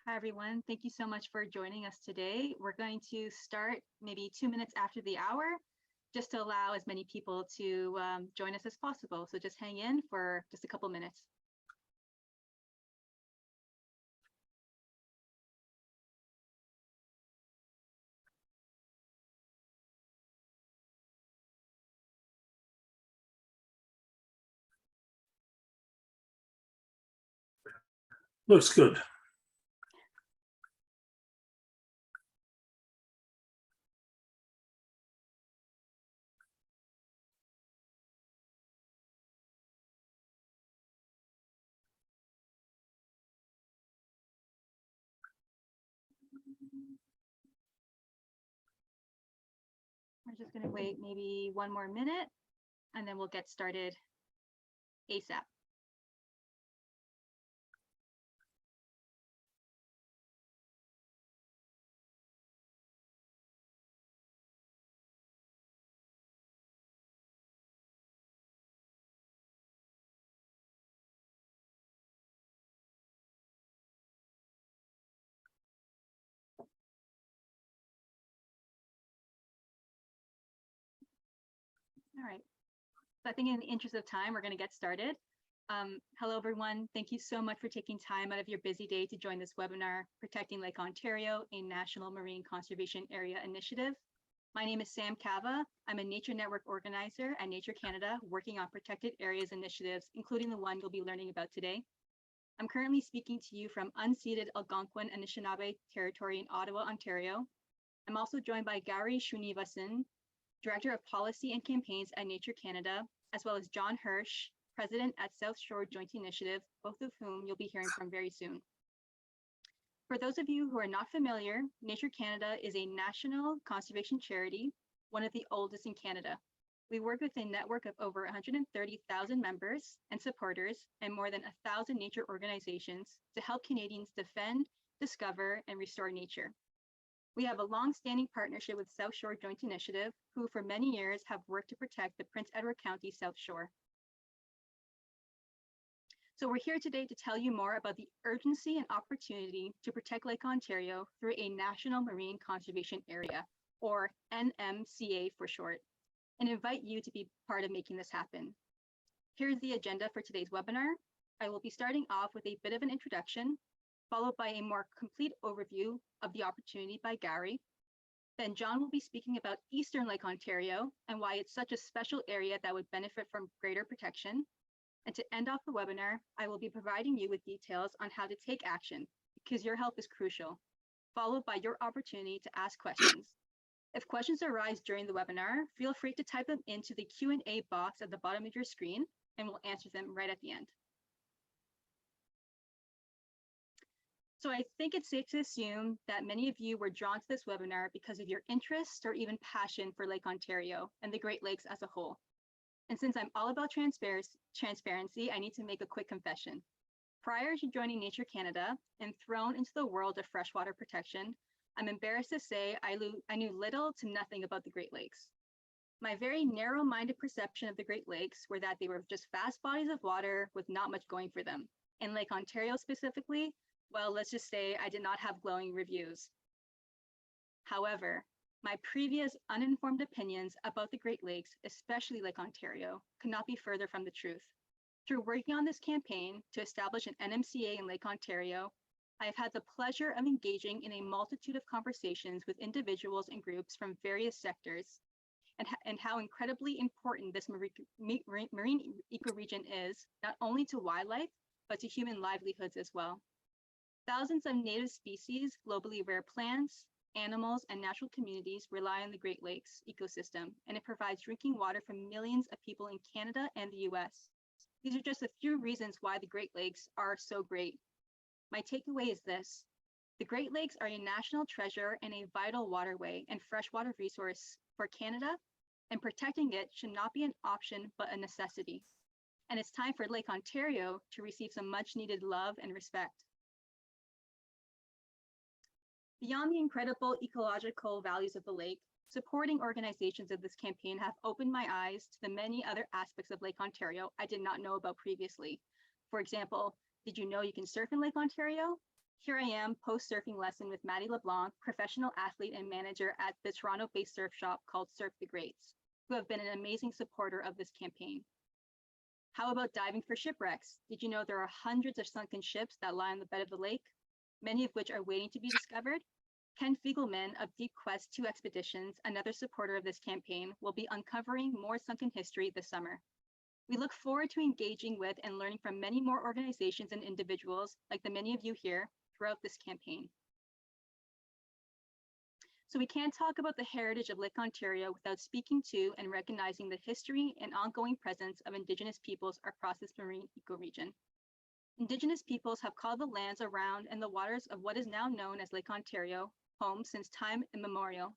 Hi, everyone. Thank you so much for joining us today. We're going to start maybe 2 minutes after the hour, just to allow as many people to join us as possible. So just hang in for just a couple minutes. Looks good. We're just going to wait maybe 1 more minute, and then we'll get started ASAP. All right. So I think in the interest of time, we're going to get started. Hello, everyone. Thank you so much for taking time out of your busy day to join this webinar, Protecting Lake Ontario, a National Marine Conservation Area Initiative. My name is Sam Cava. I'm a Nature Network organizer at Nature Canada, working on protected areas initiatives, including the one you'll be learning about today. I'm currently speaking to you from unceded Algonquin Anishinaabe territory in Ottawa, Ontario. I'm also joined by Gary Srinivasan, Director of Policy and Campaigns at Nature Canada, as well as John Hirsch, President at South Shore Joint Initiative, both of whom you'll be hearing from very soon. For those of you who are not familiar, Nature Canada is a national conservation charity, one of the oldest in Canada. We work with a network of over 130,000 members and supporters and more than 1,000 nature organizations to help Canadians defend, discover, and restore nature. We have a long-standing partnership with South Shore Joint Initiative, who for many years have worked to protect the Prince Edward County South Shore. So we're here today to tell you more about the urgency and opportunity to protect Lake Ontario through a National Marine Conservation Area, or NMCA for short, and invite you to be part of making this happen. Here's the agenda for today's webinar. I will be starting off with a bit of an introduction, followed by a more complete overview of the opportunity by Gary. Then John will be speaking about Eastern Lake Ontario and why it's such a special area that would benefit from greater protection. And to end off the webinar, I will be providing you with details on how to take action, because your help is crucial, followed by your opportunity to ask questions. If questions arise during the webinar, feel free to type them into the Q&A box at the bottom of your screen, and we'll answer them right at the end. So I think it's safe to assume that many of you were drawn to this webinar because of your interest or even passion for Lake Ontario and the Great Lakes as a whole. And since I'm all about transparency, I need to make a quick confession. Prior to joining Nature Canada and thrown into the world of freshwater protection, I'm embarrassed to say I knew little to nothing about the Great Lakes. My very narrow-minded perception of the Great Lakes were that they were just vast bodies of water with not much going for them. In Lake Ontario specifically, well, let's just say I did not have glowing reviews. However, my previous uninformed opinions about the Great Lakes, especially Lake Ontario, could not be further from the truth. Through working on this campaign to establish an NMCA in Lake Ontario, I have had the pleasure of engaging in a multitude of conversations with individuals and groups from various sectors, and how incredibly important this marine ecoregion is, not only to wildlife, but to human livelihoods as well. Thousands of native species, globally rare plants, animals, and natural communities rely on the Great Lakes ecosystem, and it provides drinking water for millions of people in Canada and the US. These are just a few reasons why the Great Lakes are so great. My takeaway is this: the Great Lakes are a national treasure and a vital waterway and freshwater resource for Canada, and protecting it should not be an option, but a necessity. And it's time for Lake Ontario to receive some much needed love and respect. Beyond the incredible ecological values of the lake, supporting organizations of this campaign have opened my eyes to the many other aspects of Lake Ontario I did not know about previously. For example, did you know you can surf in Lake Ontario? Here I am, post-surfing lesson with Maddie LeBlanc, professional athlete and manager at the Toronto-based surf shop called Surf the Greats, who have been an amazing supporter of this campaign. How about diving for shipwrecks? Did you know there are hundreds of sunken ships that lie on the bed of the lake, many of which are waiting to be discovered? Ken Fiegelman of Deep Quest 2 Expeditions, another supporter of this campaign, will be uncovering more sunken history this summer. We look forward to engaging with and learning from many more organizations and individuals, like the many of you here, throughout this campaign. So we can't talk about the heritage of Lake Ontario without speaking to and recognizing the history and ongoing presence of Indigenous peoples across this marine ecoregion. Indigenous peoples have called the lands around and the waters of what is now known as Lake Ontario home since time immemorial.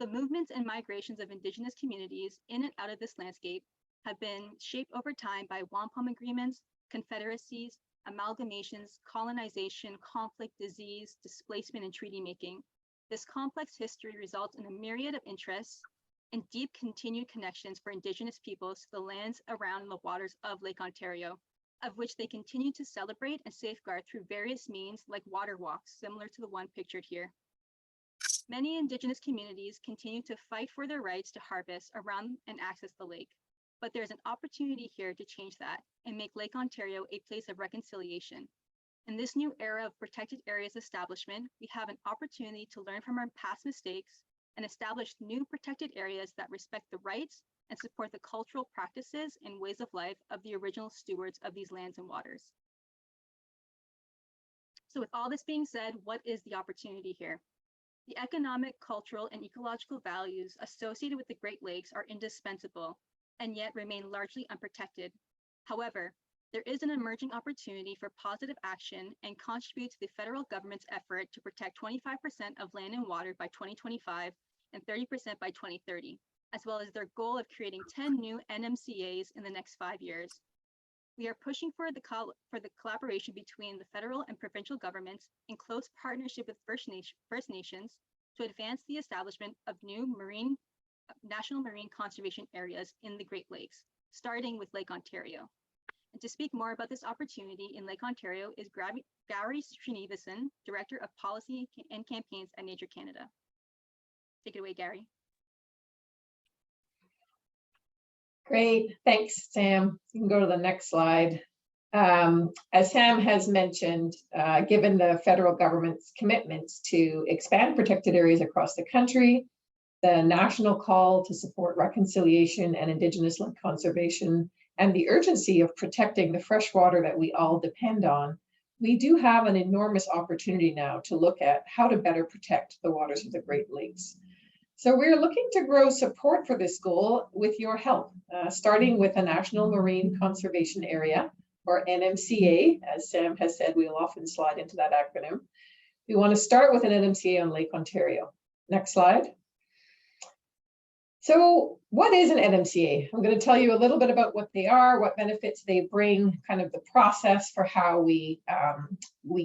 The movements and migrations of Indigenous communities in and out of this landscape have been shaped over time by wampum agreements, confederacies, amalgamations, colonization, conflict, disease, displacement, and treaty making. This complex history results in a myriad of interests and deep continued connections for Indigenous peoples to the lands around the waters of Lake Ontario, of which they continue to celebrate and safeguard through various means like water walks, similar to the one pictured here. Many Indigenous communities continue to fight for their rights to harvest around and access the lake, but there's an opportunity here to change that and make Lake Ontario a place of reconciliation. In this new era of protected areas establishment, we have an opportunity to learn from our past mistakes and establish new protected areas that respect the rights and support the cultural practices and ways of life of the original stewards of these lands and waters. So with all this being said, what is the opportunity here? The economic, cultural, and ecological values associated with the Great Lakes are indispensable and yet remain largely unprotected. However, there is an emerging opportunity for positive action and contribute to the federal government's effort to protect 25% of land and water by 2025 and 30% by 2030, as well as their goal of creating 10 new NMCAs in the next 5 years. We are pushing for the collaboration between the federal and provincial governments in close partnership with First Nations to advance the establishment of new national marine conservation areas in the Great Lakes, starting with Lake Ontario. And to speak more about this opportunity in Lake Ontario is Gary Srinivasan, Director of Policy and Campaigns at Nature Canada. Take it away, Gary. Great, thanks, Sam. You can go to the next slide. As Sam has mentioned, given the federal government's commitments to expand protected areas across the country, the national call to support reconciliation and Indigenous land conservation, and the urgency of protecting the fresh water that we all depend on, we do have an enormous opportunity now to look at how to better protect the waters of the Great Lakes. So we're looking to grow support for this goal with your help, starting with a National Marine Conservation Area, or NMCA. As Sam has said, we'll often slide into that acronym. We want to start with an NMCA on Lake Ontario. Next slide. So what is an NMCA? I'm going to tell you a little bit about what they are, what benefits they bring, kind of the process for how we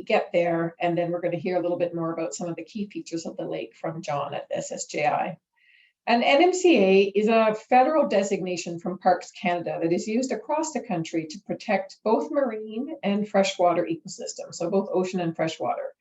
get there, and then we're going to hear a little bit more about some of the key features of the lake from John at SSJI. An NMCA is a federal designation from Parks Canada that is used across the country to protect both marine and freshwater ecosystems, so both ocean and freshwater.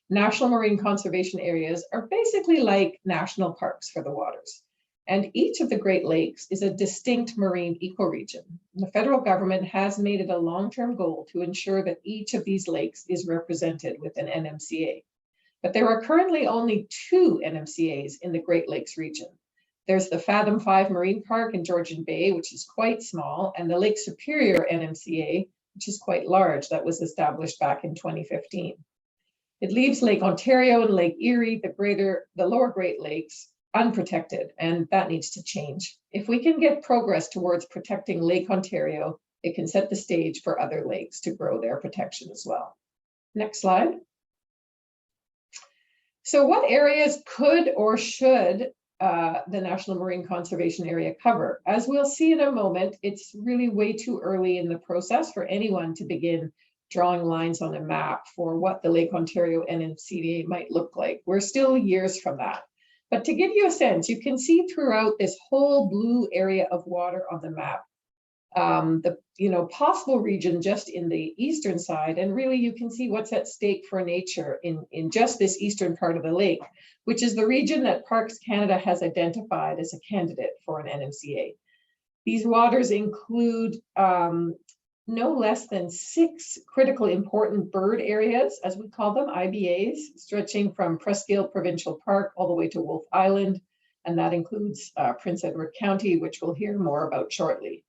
National marine conservation areas are basically like national parks for the waters. And each of the Great Lakes is a distinct marine ecoregion. The federal government has made it a long-term goal to ensure that each of these lakes is represented with an NMCA. But there are currently only 2 NMCAs in the Great Lakes region. There's the Fathom 5 Marine Park in Georgian Bay, which is quite small, and the Lake Superior NMCA, which is quite large, that was established back in 2015. It leaves Lake Ontario and Lake Erie, the lower Great Lakes, unprotected, and that needs to change. If we can get progress towards protecting Lake Ontario, it can set the stage for other lakes to grow their protection as well. Next slide. So what areas could or should the National Marine Conservation Area cover? As we'll see in a moment, it's really way too early in the process for anyone to begin drawing lines on a map for what the Lake Ontario NMCA might look like. We're still years from that. But to give you a sense, you can see throughout this whole blue area of water on the map, the possible region just in the eastern side, and really you can see what's at stake for nature in just this eastern part of the lake, which is the region that Parks Canada has identified as a candidate for an NMCA. These waters include no less than 6 critical important bird areas, as we call them, IBAs, stretching from Presqu'île Provincial Park all the way to Wolfe Island, and that includes Prince Edward County, which we'll hear more about shortly.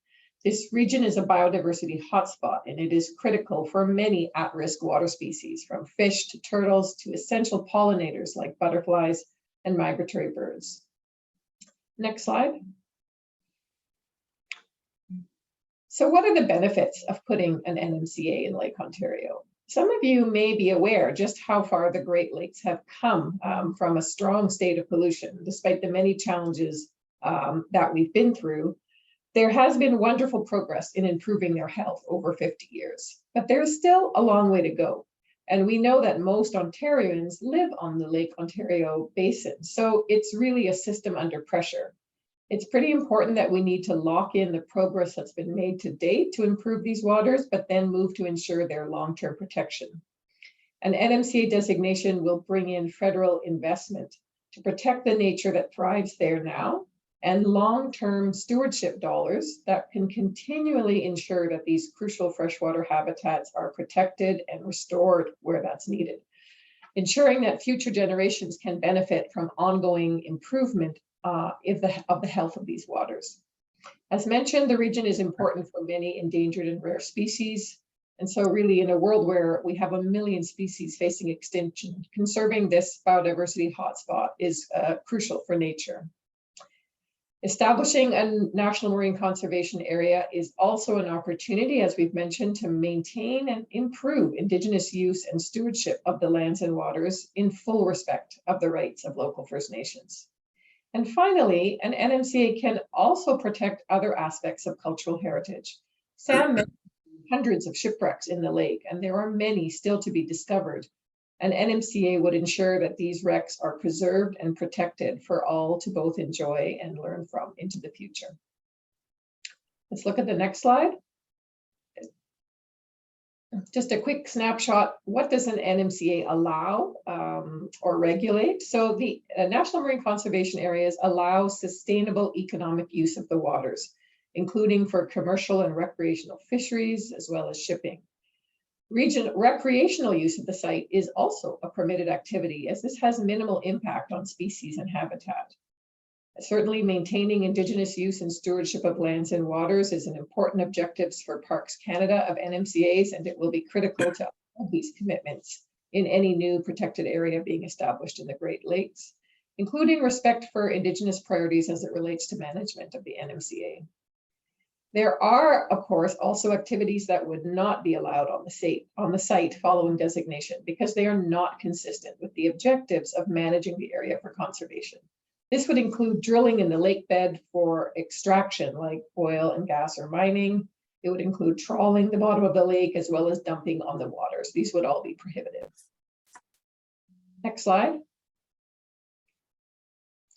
This region is a biodiversity hotspot, and it is critical for many at-risk water species, from fish to turtles to essential pollinators like butterflies and migratory birds. Next slide. So what are the benefits of putting an NMCA in Lake Ontario? Some of you may be aware just how far the Great Lakes have come from a strong state of pollution, despite the many challenges that we've been through. There has been wonderful progress in improving their health over 50 years, but there's still a long way to go. And we know that most Ontarians live on the Lake Ontario basin, so it's really a system under pressure. It's pretty important that we need to lock in the progress that's been made to date to improve these waters, but then move to ensure their long-term protection. An NMCA designation will bring in federal investment to protect the nature that thrives there now, and long-term stewardship dollars that can continually ensure that these crucial freshwater habitats are protected and restored where that's needed, ensuring that future generations can benefit from ongoing improvement of the health of these waters. As mentioned, the region is important for many endangered and rare species. And so really in a world where we have 1 million species facing extinction, conserving this biodiversity hotspot is crucial for nature. Establishing a National Marine Conservation Area is also an opportunity, as we've mentioned, to maintain and improve Indigenous use and stewardship of the lands and waters in full respect of the rights of local First Nations. And finally, an NMCA can also protect other aspects of cultural heritage. Sam mentioned hundreds of shipwrecks in the lake, and there are many still to be discovered. An NMCA would ensure that these wrecks are preserved and protected for all to both enjoy and learn from into the future. Let's look at the next slide. Just a quick snapshot. What does an NMCA allow or regulate? So the National Marine Conservation Areas allow sustainable economic use of the waters, including for commercial and recreational fisheries, as well as shipping. Recreational use of the site is also a permitted activity, as this has minimal impact on species and habitat. Certainly maintaining Indigenous use and stewardship of lands and waters is an important objective for Parks Canada of NMCAs, and it will be critical to uphold these commitments in any new protected area being established in the Great Lakes, including respect for Indigenous priorities as it relates to management of the NMCA. There are, of course, also activities that would not be allowed on the site following designation because they are not consistent with the objectives of managing the area for conservation. This would include drilling in the lake bed for extraction like oil and gas or mining. It would include trawling the bottom of the lake as well as dumping on the waters. These would all be prohibited. Next slide.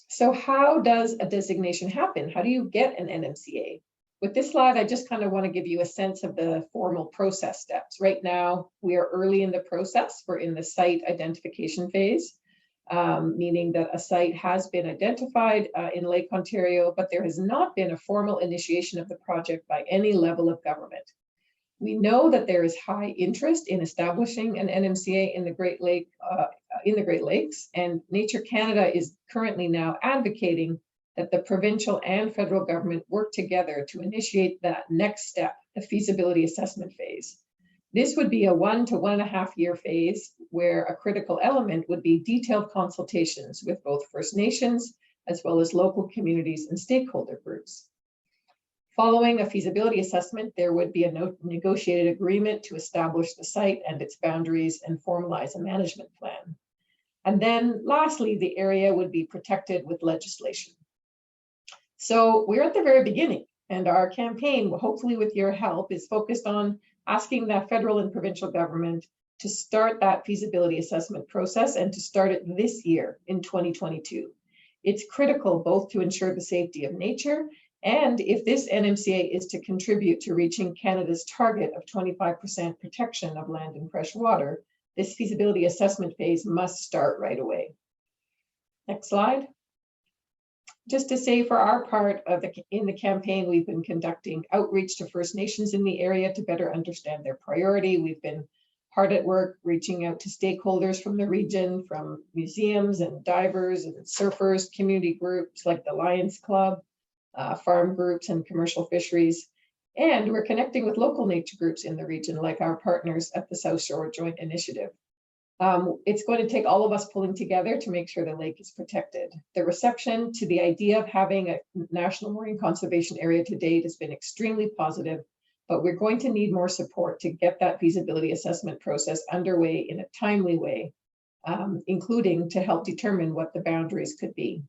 So how does a designation happen? How do you get an NMCA? With this slide, I just kind of want to give you a sense of the formal process steps. Right now, we are early in the process. We're in the site identification phase, meaning that a site has been identified in Lake Ontario, but there has not been a formal initiation of the project by any level of government. We know that there is high interest in establishing an NMCA in the Great Lakes, and Nature Canada is currently now advocating that the provincial and federal government work together to initiate that next step, the feasibility assessment phase. This would be a 1 to 1.5 year phase where a critical element would be detailed consultations with both First Nations as well as local communities and stakeholder groups. Following a feasibility assessment, there would be a negotiated agreement to establish the site and its boundaries and formalize a management plan. And then lastly, the area would be protected with legislation. So we're at the very beginning, and our campaign, hopefully with your help, is focused on asking the federal and provincial government to start that feasibility assessment process and to start it this year in 2022. It's critical both to ensure the safety of nature And if this NMCA is to contribute to reaching Canada's target of 25% protection of land and fresh water, this feasibility assessment phase must start right away. Next slide. Just to say, for our part in the campaign, we've been conducting outreach to First Nations in the area to better understand their priority. We've been hard at work reaching out to stakeholders from the region, from museums and divers and surfers, community groups like the Lions Club, farm groups and commercial fisheries. And we're connecting with local nature groups in the region, like our partners at the South Shore Joint Initiative. It's going to take all of us pulling together to make sure the lake is protected. The reception to the idea of having a national marine conservation area to date has been extremely positive, but we're going to need more support to get that feasibility assessment process underway in a timely way, including to help determine what the boundaries could be.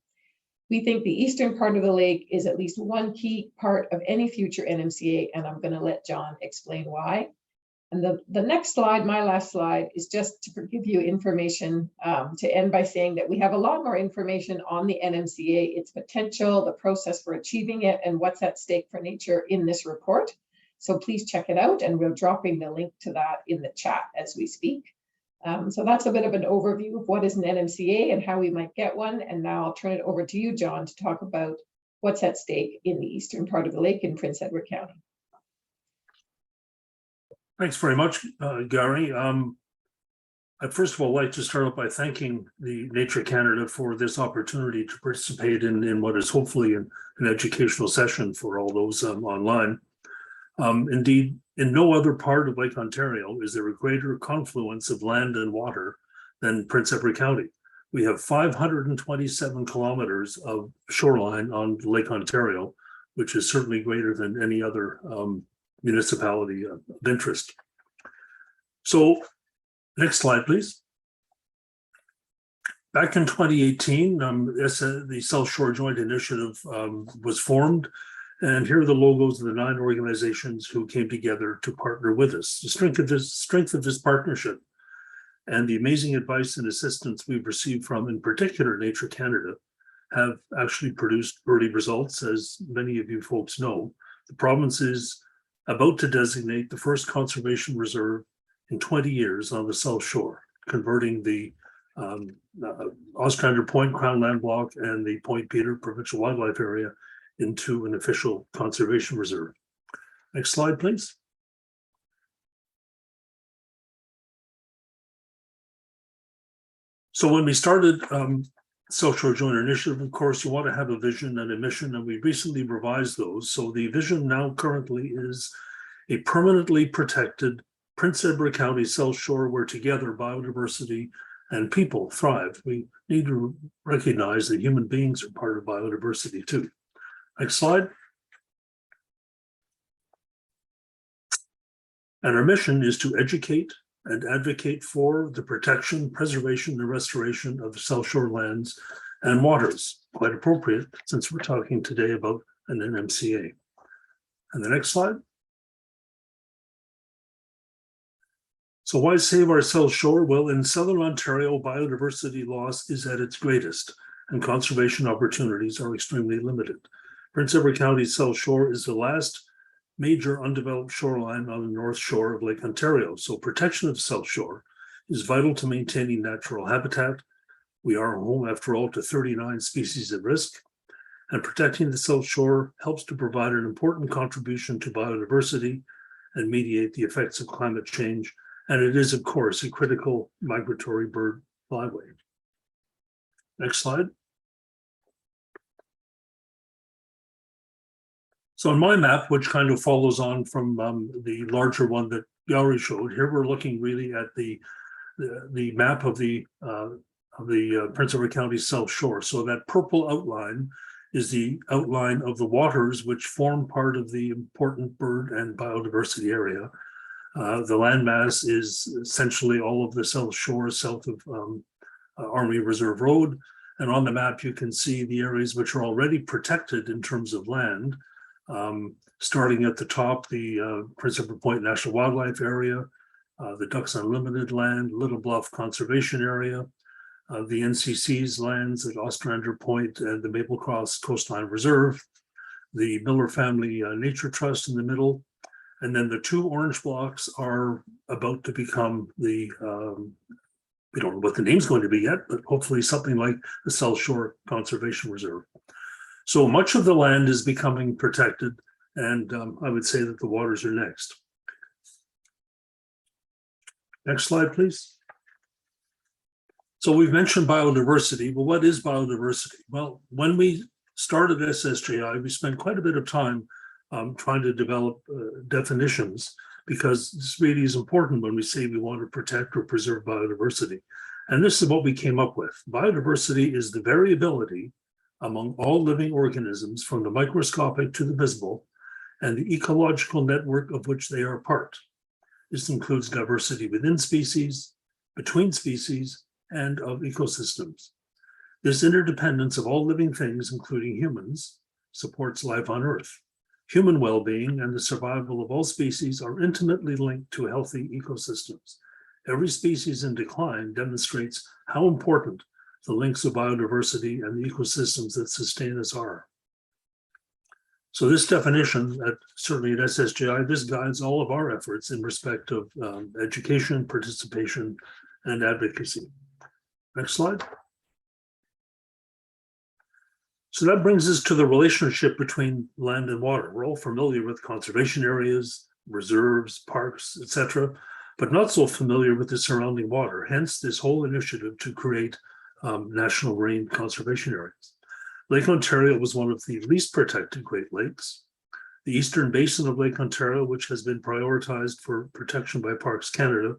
We think the eastern part of the lake is at least one key part of any future NMCA, and I'm going to let John explain why. And the next slide, my last slide, is just to give you information to end by saying that we have a lot more information on the NMCA, its potential, the process for achieving it, and what's at stake for nature in this report. So please check it out, and we're dropping the link to that in the chat as we speak. So that's a bit of an overview of what is an NMCA and how we might get one. And now I'll turn it over to you, John, to talk about what's at stake in the eastern part of the lake in Prince Edward County. Thanks very much, Gary. I'd first of all like to start off by thanking the Nature Canada for this opportunity to participate in what is hopefully an educational session for all those online. Indeed, in no other part of Lake Ontario is there a greater confluence of land and water than Prince Edward County. We have 527 kilometers of shoreline on Lake Ontario, which is certainly greater than any other municipality of interest. So next slide, please. Back in 2018, the South Shore Joint Initiative was formed, and here are the logos of the 9 organizations who came together to partner with us. The strength of this partnership and the amazing advice and assistance we've received from, in particular, Nature Canada, have actually produced early results, as many of you folks know. The province is about to designate the first conservation reserve in 20 years on the South Shore, converting the Ostrander Point Crown Land Block and the Point Peter Provincial Wildlife Area into an official conservation reserve. Next slide, please. So when we started South Shore Joint Initiative, of course, you want to have a vision and a mission, and we recently revised those. So the vision now currently is a permanently protected Prince Edward County South Shore where together biodiversity and people thrive. We need to recognize that human beings are part of biodiversity too. Next slide. And our mission is to educate and advocate for the protection, preservation, and restoration of the South Shore lands and waters. Quite appropriate, since we're talking today about an NMCA. And the next slide. So why save our South Shore? Well, in Southern Ontario, biodiversity loss is at its greatest, and conservation opportunities are extremely limited. Prince Edward County's South Shore is the last major undeveloped shoreline on the north shore of Lake Ontario. So protection of the South Shore is vital to maintaining natural habitat. We are home, after all, to 39 species at risk, and protecting the South Shore helps to provide an important contribution to biodiversity and mediate the effects of climate change. And it is, of course, a critical migratory bird flyway. Next slide. So on my map, which kind of follows on from the larger one that Gary showed, here we're looking really at the map of the Prince Edward County South Shore. So that purple outline is the outline of the waters which form part of the important bird and biodiversity area. The landmass is essentially all of the South Shore south of Army Reserve Road. And on the map, you can see the areas which are already protected in terms of land. Starting at the top, the Prince Edward Point National Wildlife Area, the Ducks Unlimited land, Little Bluff Conservation Area, the NCC's lands at Ostrander Point and the Maple Cross Coastline Reserve, the Miller Family Nature Trust in the middle. And then the two orange blocks are about to become the, we don't know what the name's going to be yet, but hopefully something like the South Shore Conservation Reserve. So much of the land is becoming protected, and I would say that the waters are next. Next slide, please. So we've mentioned biodiversity. Well, what is biodiversity? Well, when we started SSJI, we spent quite a bit of time trying to develop definitions, because this really is important when we say we want to protect or preserve biodiversity. And this is what we came up with. Biodiversity is the variability among all living organisms, from the microscopic to the visible, and the ecological network of which they are part. This includes diversity within species, between species, and of ecosystems. This interdependence of all living things, including humans, supports life on Earth. Human well-being and the survival of all species are intimately linked to healthy ecosystems. Every species in decline demonstrates how important the links of biodiversity and the ecosystems that sustain us are. So this definition, certainly at SSJI, this guides all of our efforts in respect of education, participation, and advocacy. Next slide. So that brings us to the relationship between land and water. We're all familiar with conservation areas, reserves, parks, etc., but not so familiar with the surrounding water. Hence, this whole initiative to create national marine conservation areas. Lake Ontario was one of the least protected Great Lakes. The eastern basin of Lake Ontario, which has been prioritized for protection by Parks Canada,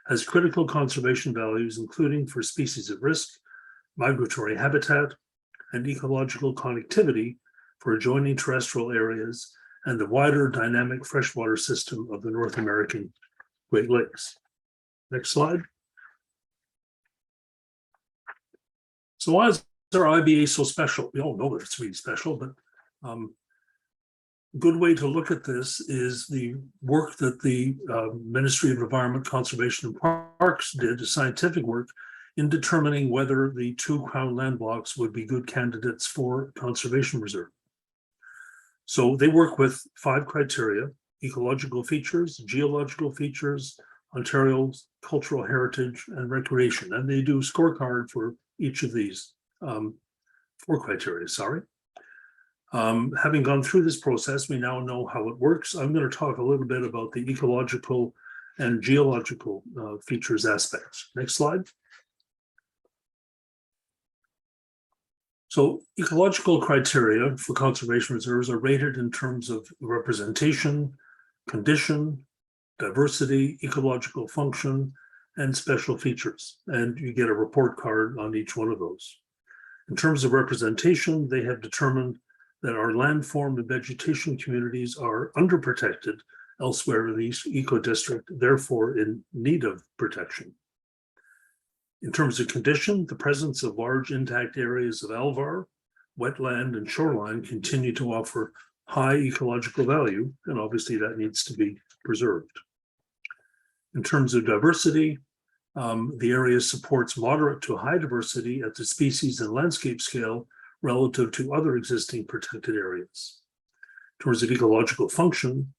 has critical conservation values, including for species at risk, migratory habitat, and ecological connectivity for adjoining terrestrial areas and the wider dynamic freshwater system of the North American Great Lakes. Next slide. So why is our IBA so special? We all know that it's really special, but a good way to look at this is the work that the Ministry of Environment, Conservation and Parks did, the scientific work, in determining whether the two Crown land blocks would be good candidates for conservation reserve. So they work with 5 criteria: ecological features, geological features, Ontario's cultural heritage, and recreation. And they do a scorecard for each of these 4 criteria, sorry. Having gone through this process, we now know how it works. I'm going to talk a little bit about the ecological and geological features aspects. Next slide. So ecological criteria for conservation reserves are rated in terms of representation, condition, diversity, ecological function, and special features. And you get a report card on each one of those. In terms of representation, they have determined that our landform and vegetation communities are underprotected elsewhere in the eco district, therefore in need of protection. In terms of condition, the presence of large intact areas of alvar, wetland, and shoreline continue to offer high ecological value, and obviously that needs to be preserved. In terms of diversity, the area supports moderate to high diversity at the species and landscape scale relative to other existing protected areas. In terms of ecological function,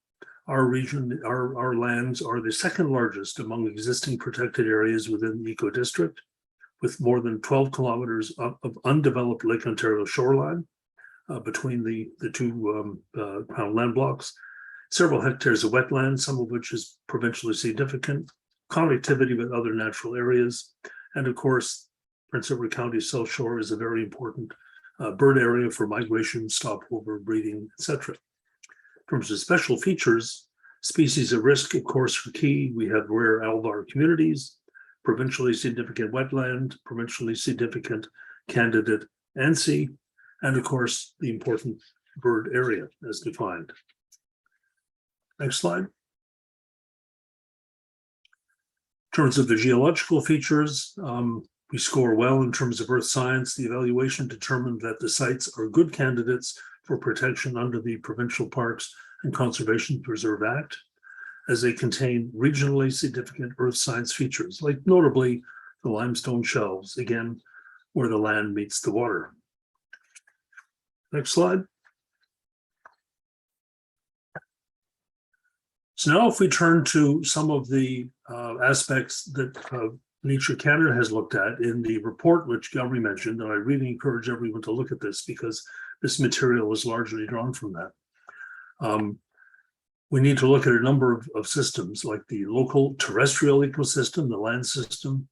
our region, our lands are the second largest among existing protected areas within the eco district, with more than 12 kilometers of undeveloped Lake Ontario shoreline between the two Crown land blocks, several hectares of wetland, some of which is provincially significant, connectivity with other natural areas, and of course, Prince Edward County South Shore is a very important bird area for migration, stopover, breeding, etc. In terms of special features, species at risk, of course, are key. We have rare alvar communities, provincially significant wetland, provincially significant candidate ANSI, and of course, the important bird area as defined. Next slide. In terms of the geological features, we score well in terms of earth science. The evaluation determined that the sites are good candidates for protection under the Provincial Parks and Conservation Preserve Act, as they contain regionally significant earth science features, like notably the limestone shelves, again, where the land meets the water. Next slide. So now if we turn to some of the aspects that Nature Canada has looked at in the report, which Gary mentioned, and I really encourage everyone to look at this because this material is largely drawn from that. We need to look at a number of systems like the local terrestrial ecosystem, the land system,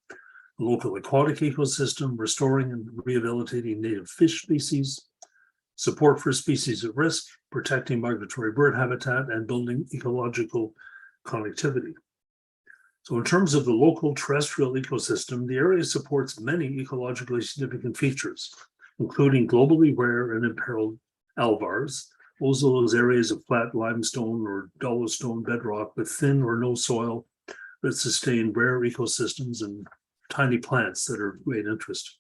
the local aquatic ecosystem, restoring and rehabilitating native fish species, support for species at risk, protecting migratory bird habitat, and building ecological connectivity. So in terms of the local terrestrial ecosystem, the area supports many ecologically significant features, including globally rare and imperiled albars. Those are those areas of flat limestone or dolostone bedrock with thin or no soil that sustain rare ecosystems and tiny plants that are of great interest.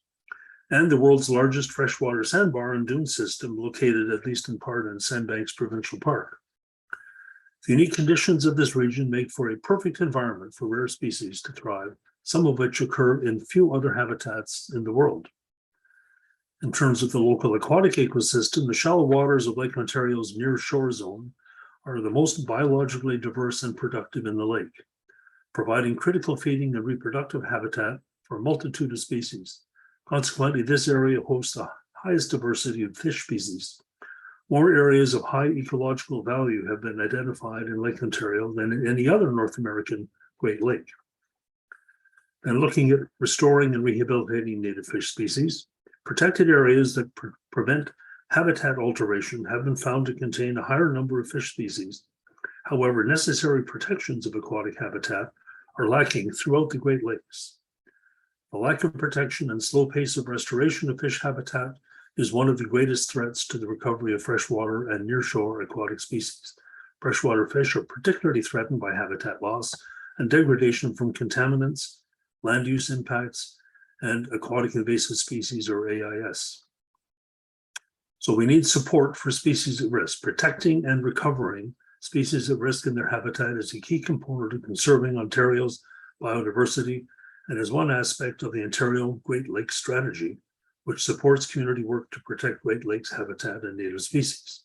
And the world's largest freshwater sandbar and dune system located at least in part in Sandbanks Provincial Park. The unique conditions of this region make for a perfect environment for rare species to thrive, some of which occur in few other habitats in the world. In terms of the local aquatic ecosystem, the shallow waters of Lake Ontario's near shore zone are the most biologically diverse and productive in the lake, providing critical feeding and reproductive habitat for a multitude of species. Consequently, this area hosts the highest diversity of fish species. More areas of high ecological value have been identified in Lake Ontario than in any other North American Great Lake. And looking at restoring and rehabilitating native fish species, protected areas that prevent habitat alteration have been found to contain a higher number of fish species. However, necessary protections of aquatic habitat are lacking throughout the Great Lakes. The lack of protection and slow pace of restoration of fish habitat is one of the greatest threats to the recovery of freshwater and nearshore aquatic species. Freshwater fish are particularly threatened by habitat loss and degradation from contaminants, land use impacts, and aquatic invasive species, or AIS. So we need support for species at risk. Protecting and recovering species at risk in their habitat is a key component of conserving Ontario's biodiversity and is one aspect of the Ontario Great Lakes Strategy, which supports community work to protect Great Lakes habitat and native species.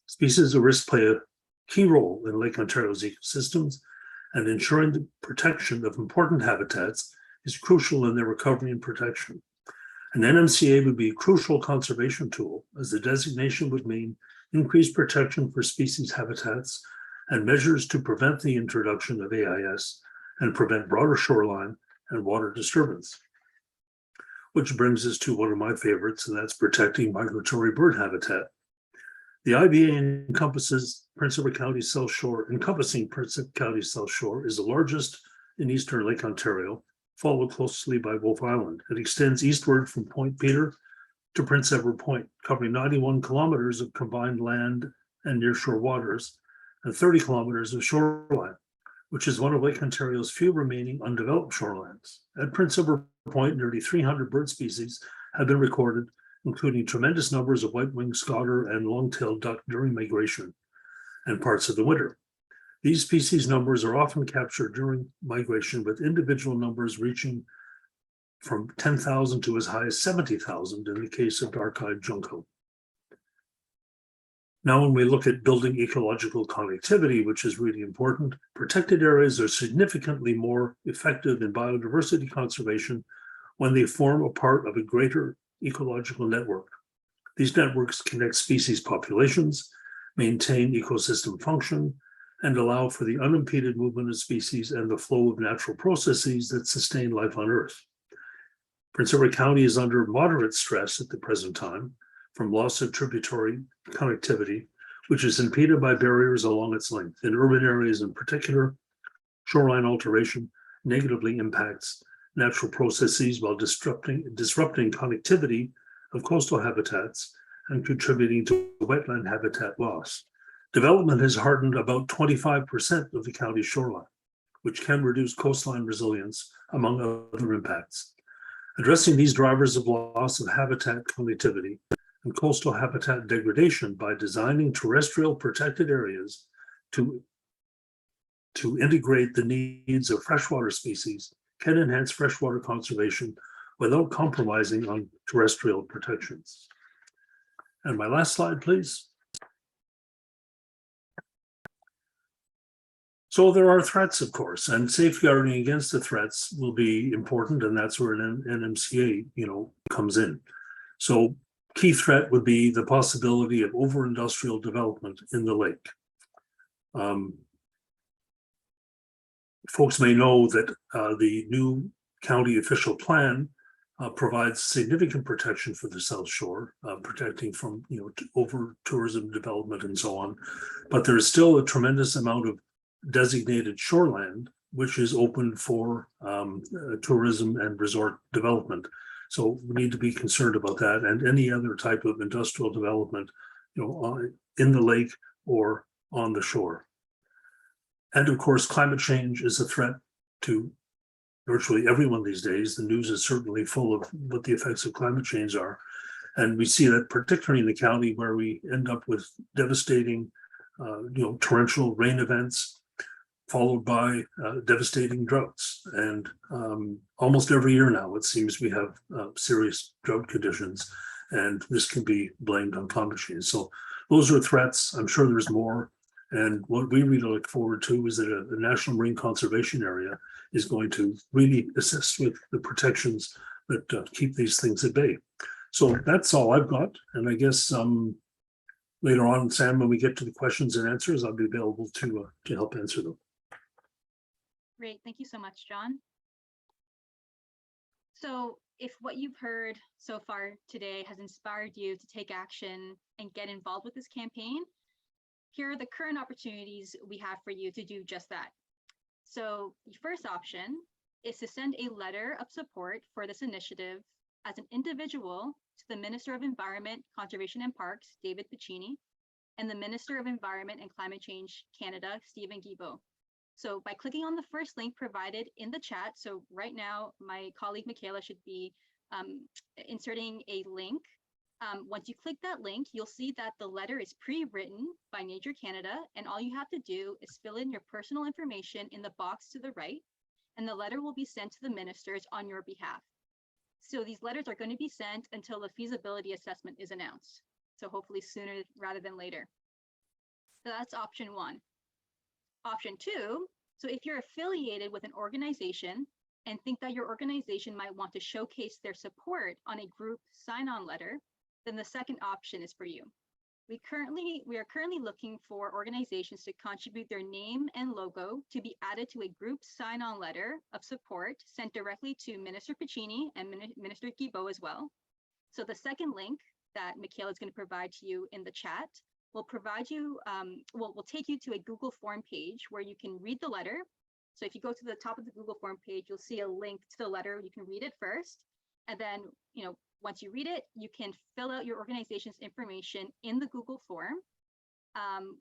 Species at risk play a key role in Lake Ontario's ecosystems, and ensuring the protection of important habitats is crucial in their recovery and protection. An NMCA would be a crucial conservation tool, as the designation would mean increased protection for species habitats and measures to prevent the introduction of AIS and prevent broader shoreline and water disturbance. Which brings us to one of my favorites, and that's protecting migratory bird habitat. The IBA encompassing Prince Edward County South Shore is the largest in eastern Lake Ontario, followed closely by Wolfe Island. It extends eastward from Point Peter to Prince Edward Point, covering 91 kilometers of combined land and nearshore waters and 30 kilometers of shoreline, which is one of Lake Ontario's few remaining undeveloped shorelines. At Prince Edward Point, nearly 300 bird species have been recorded, including tremendous numbers of white-winged scoter and long-tailed duck during migration and parts of the winter. These species numbers are often captured during migration, with individual numbers reaching from 10,000 to as high as 70,000 in the case of dark-eyed junco. Now, when we look at building ecological connectivity, which is really important, protected areas are significantly more effective in biodiversity conservation when they form a part of a greater ecological network. These networks connect species populations, maintain ecosystem function, and allow for the unimpeded movement of species and the flow of natural processes that sustain life on Earth. Prince Edward County is under moderate stress at the present time from loss of tributary connectivity, which is impeded by barriers along its length. In urban areas in particular, shoreline alteration negatively impacts natural processes while disrupting connectivity of coastal habitats and contributing to wetland habitat loss. Development has hardened about 25% of the county's shoreline, which can reduce coastline resilience, among other impacts. Addressing these drivers of loss of habitat connectivity and coastal habitat degradation by designing terrestrial protected areas to integrate the needs of freshwater species can enhance freshwater conservation without compromising on terrestrial protections. And my last slide, please. So there are threats, of course, and safeguarding against the threats will be important, and that's where an NMCA, comes in. So key threat would be the possibility of over-industrial development in the lake. Folks may know that the new county official plan provides significant protection for the South Shore, protecting from over tourism development and so on. But there is still a tremendous amount of designated shoreland which is open for tourism and resort development. So we need to be concerned about that and any other type of industrial development, in the lake or on the shore. And of course, climate change is a threat to virtually everyone these days. The news is certainly full of what the effects of climate change are. And we see that particularly in the county where we end up with devastating, torrential rain events, followed by devastating droughts. And almost every year now, it seems we have serious drought conditions, and this can be blamed on climate change. So those are threats. I'm sure there's more. And what we really look forward to is that a National Marine Conservation Area is going to really assist with the protections that keep these things at bay. So that's all I've got. And I guess later on, Sam, when we get to the questions and answers, I'll be available to help answer them. Great, thank you so much, John. So if what you've heard so far today has inspired you to take action and get involved with this campaign, here are the current opportunities we have for you to do just that. So the first option is to send a letter of support for this initiative as an individual to the Minister of Environment, Conservation and Parks, David Piccini, and the Minister of Environment and Climate Change Canada, Stephen Guilbeault. So by clicking on the first link provided in the chat, so right now my colleague Michaela should be inserting a link. Once you click that link, you'll see that the letter is pre-written by Nature Canada, and all you have to do is fill in your personal information in the box to the right, and the letter will be sent to the ministers on your behalf. So these letters are going to be sent until the feasibility assessment is announced. So hopefully sooner rather than later. So that's option one. Option two, so if you're affiliated with an organization and think that your organization might want to showcase their support on a group sign-on letter, then the second option is for you. We are currently looking for organizations to contribute their name and logo to be added to a group sign-on letter of support sent directly to Minister Piccini and Minister Guilbeault as well. So the second link that Michaela is going to provide to you in the chat will provide you, will take you to a Google form page where you can read the letter. So if you go to the top of the Google form page, you'll see a link to the letter. You can read it first, and then once you read it, you can fill out your organization's information in the Google form,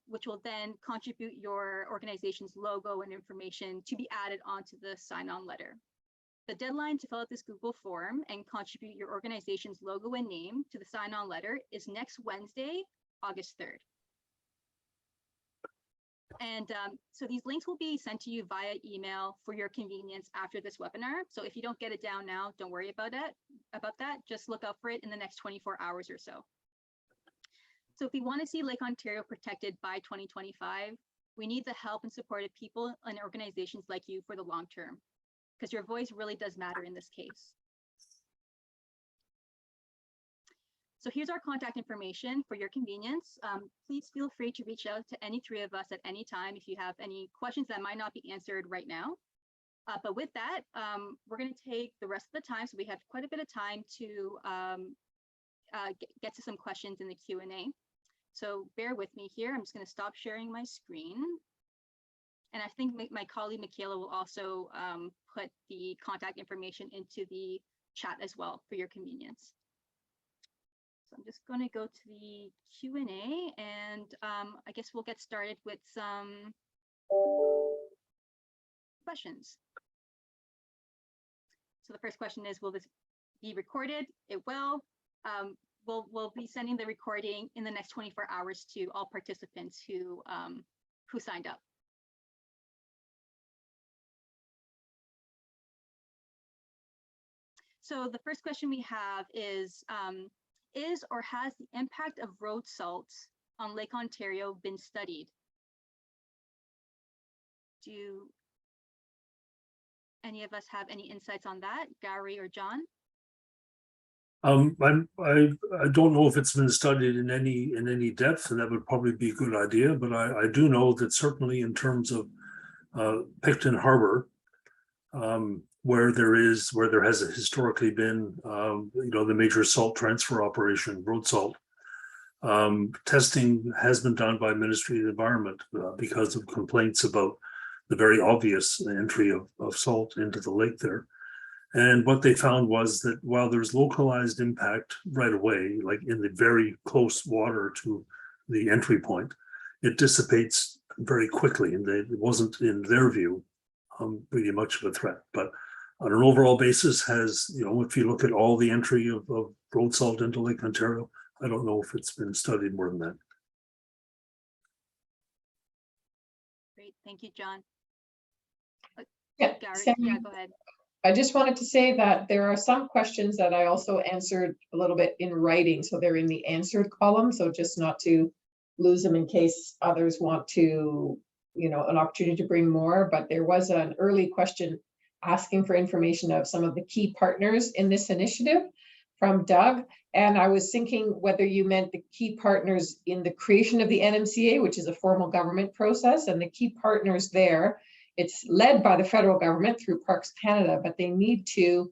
which will then contribute your organization's logo and information to be added onto the sign-on letter. The deadline to fill out this Google form and contribute your organization's logo and name to the sign-on letter is next Wednesday, August 3rd. And so these links will be sent to you via email for your convenience after this webinar. So if you don't get it down now, don't worry about that. Just look out for it in the next 24 hours or so. So if we want to see Lake Ontario protected by 2025, we need the help and support of people and organizations like you for the long term, because your voice really does matter in this case. So here's our contact information for your convenience. Please feel free to reach out to any three of us at any time if you have any questions that might not be answered right now. But with that, we're going to take the rest of the time. So we have quite a bit of time to get to some questions in the Q&A. So bear with me here. I'm just going to stop sharing my screen. And I think my colleague Michaela will also put the contact information into the chat as well for your convenience. So I'm just going to go to the Q&A, and I guess we'll get started with some questions. So the first question is, will this be recorded? It will. We'll be sending the recording in the next 24 hours to all participants who signed up. So the first question we have is or has the impact of road salts on Lake Ontario been studied? Do any of us have any insights on that, Gary or John? I don't know if it's been studied in any depth, and that would probably be a good idea. But I do know that certainly in terms of Picton Harbor, where there has historically been the major salt transfer operation, road salt. Testing has been done by Ministry of the Environment because of complaints about the very obvious entry of salt into the lake there. And what they found was that while there's localized impact right away, like in the very close water to the entry point, it dissipates very quickly, and it wasn't, in their view, really much of a threat. But on an overall basis, if you look at all the entry of road salt into Lake Ontario, I don't know if it's been studied more than that. Great, thank you, John. Yeah, Gary, Sam, yeah, go ahead. I just wanted to say that there are some questions that I also answered a little bit in writing, so they're in the answered column. So just not to lose them in case others want to, an opportunity to bring more. But there was an early question asking for information of some of the key partners in this initiative from Doug. And I was thinking whether you meant the key partners in the creation of the NMCA, which is a formal government process, and the key partners there. It's led by the federal government through Parks Canada, but they need to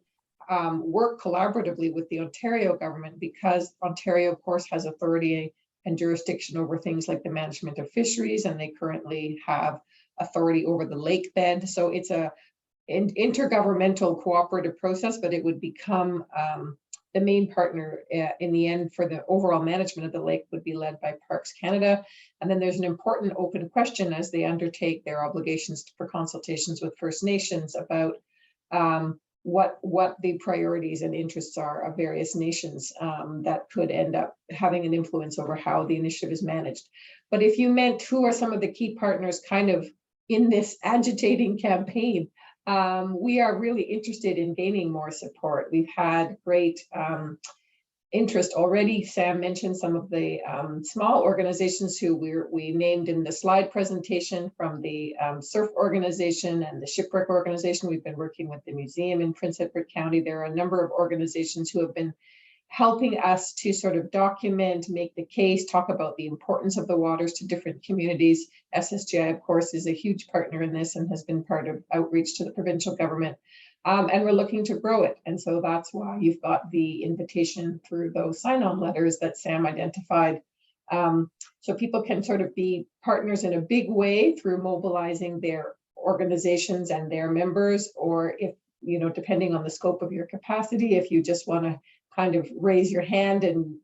work collaboratively with the Ontario government, because Ontario, of course, has authority and jurisdiction over things like the management of fisheries, and they currently have authority over the lake bed. So it's an intergovernmental cooperative process, but it would become the main partner in the end for the overall management of the lake would be led by Parks Canada. And then there's an important open question as they undertake their obligations for consultations with First Nations about what the priorities and interests are of various nations that could end up having an influence over how the initiative is managed. But if you meant who are some of the key partners kind of in this agitating campaign, we are really interested in gaining more support. We've had great interest already. Sam mentioned some of the small organizations who we named in the slide presentation, from the surf organization and the shipwreck organization. We've been working with the museum in Prince Edward County. There are a number of organizations who have been helping us to sort of document, make the case, talk about the importance of the waters to different communities. SSGI, of course, is a huge partner in this and has been part of outreach to the provincial government. And we're looking to grow it. And so that's why you've got the invitation through those sign-on letters that Sam identified. So people can sort of be partners in a big way through mobilizing their organizations and their members, or if, depending on the scope of your capacity, if you just want to kind of raise your hand and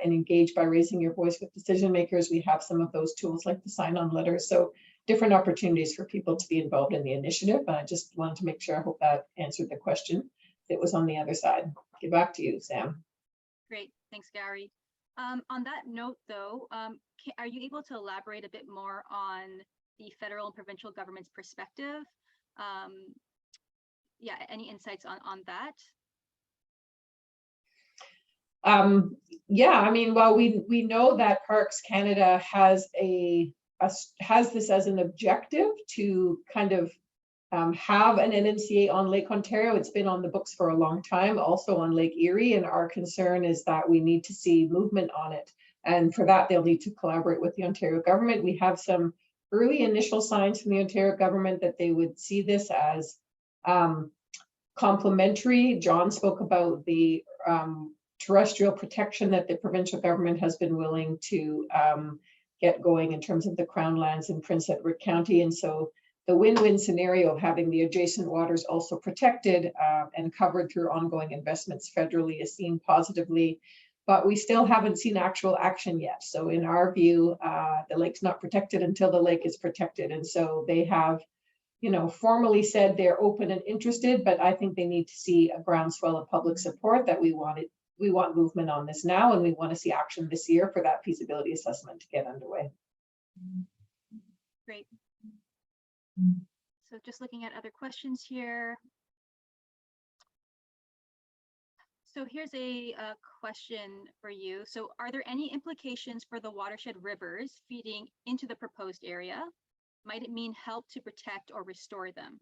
engage by raising your voice with decision makers, we have some of those tools like the sign-on letters. So different opportunities for people to be involved in the initiative. And I just wanted to make sure, I hope that answered the question that was on the other side. Get back to you, Sam. Great, thanks, Gary. On that note, though, are you able to elaborate a bit more on the federal and provincial government's perspective? Yeah, any insights on that? Yeah, I mean, well, we know that Parks Canada has this as an objective to kind of have an NMCA on Lake Ontario. It's been on the books for a long time, also on Lake Erie, and our concern is that we need to see movement on it. And for that, they'll need to collaborate with the Ontario government. We have some early initial signs from the Ontario government that they would see this as complementary. John spoke about the terrestrial protection that the provincial government has been willing to get going in terms of the Crown lands in Prince Edward County. And so the win-win scenario of having the adjacent waters also protected and covered through ongoing investments federally is seen positively, but we still haven't seen actual action yet. So in our view, the lake's not protected until the lake is protected. And so they have, formally said they're open and interested, but I think they need to see a groundswell of public support that we want movement on this now, and we want to see action this year for that feasibility assessment to get underway. Great. So just looking at other questions here. So here's a question for you. So are there any implications for the watershed rivers feeding into the proposed area? Might it mean help to protect or restore them?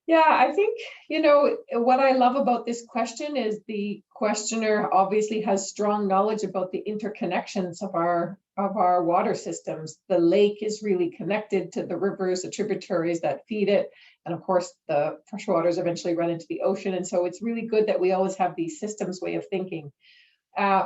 Yeah, I think, you know, what I love about this question is the questioner obviously has strong knowledge about the interconnections of our water systems. The lake is really connected to the rivers, the tributaries that feed it. And of course, the fresh waters eventually run into the ocean. And so it's really good that we always have these systems way of thinking.